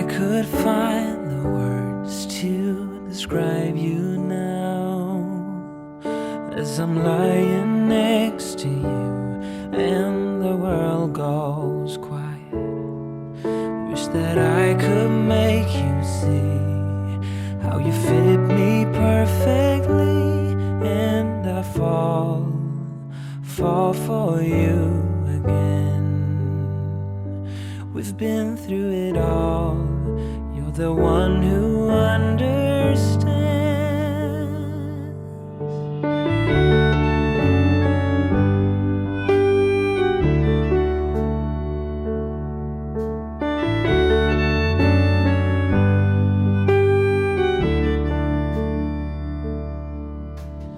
I could find the words to describe you now, as I'm lying next to you and the world goes quiet. Wish that I could make you see how you fit me perfectly, and I fall for you again. We've been through it all. You're the one who understands.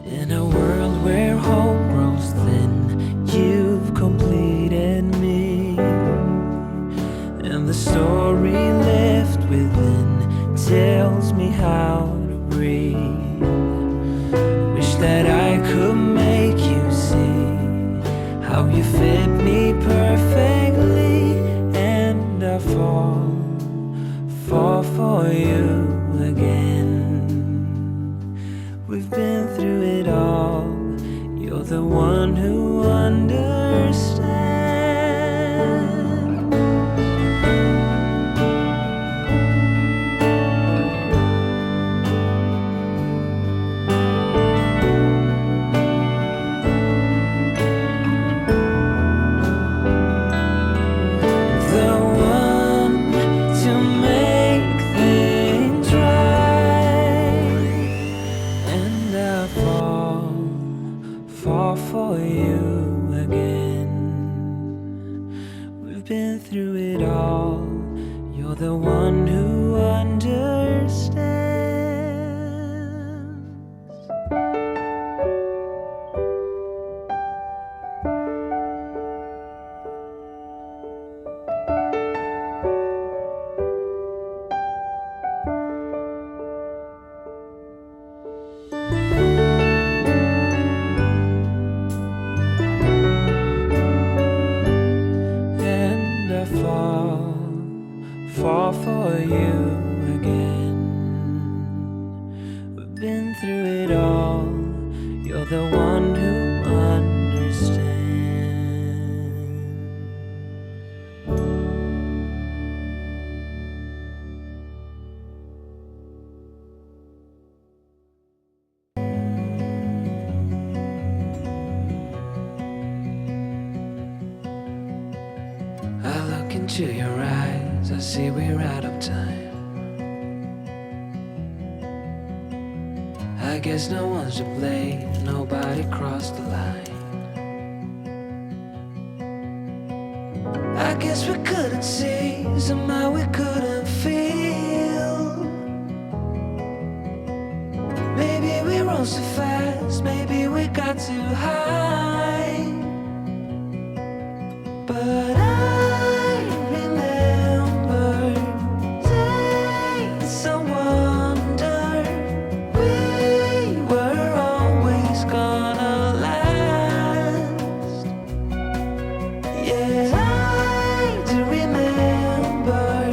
In a world where hope grows thin, you've completed me, and the story left within tells me how to breathe. Wish that I could make you see how you fit me perfectly, and I fall for you again. We've been through it all. You're the one who understands. The one who understands. And I fall for you again. We've been through it all. You're the one who understands. I look into your eyes, I see we're out of time. I guess no one's to blame, nobody crossed the line. I guess we couldn't see, somehow we couldn't feel. Maybe we rose too fast, maybe we got too high. But I remember days I wonder we were always gonna last. Yeah, I do remember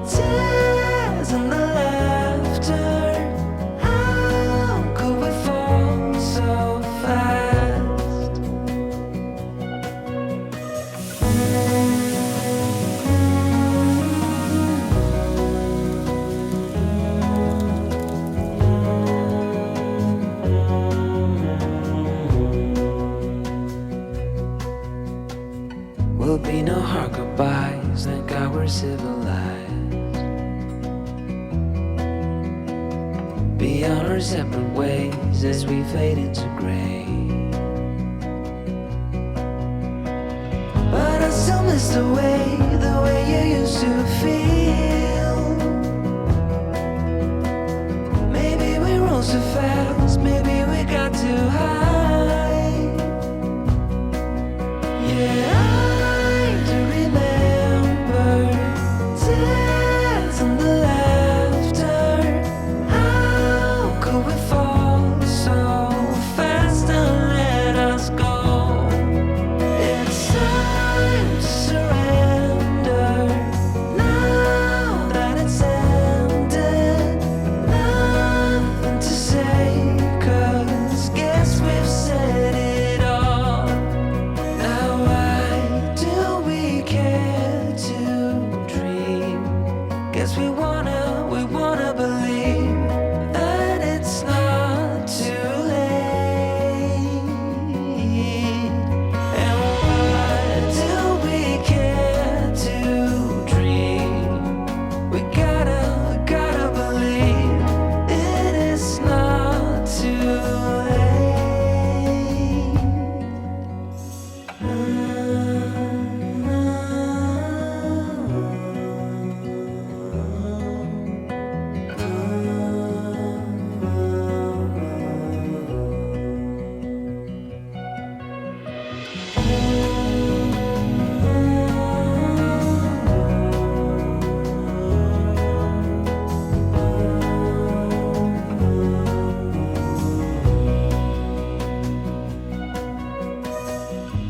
tears and the laughter. How could we fall so fast? Will be no hard goodbyes, thank God we're civilized. Be on our separate ways as we fade into gray. But I still miss the way you used to feel. Maybe we rose too fast, maybe we got too high. Yeah, I do remember tears and the laughter. How could we fall so fast and let us go? It's time to surrender now. 'cause we wanna believe that it's not too late. And why do we care to dream? We gotta believe it is not too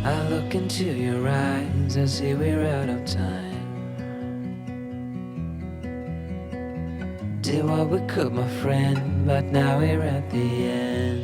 I look into your eyes, I see we're out of time. Did what we could, my friend, but now we're at the end.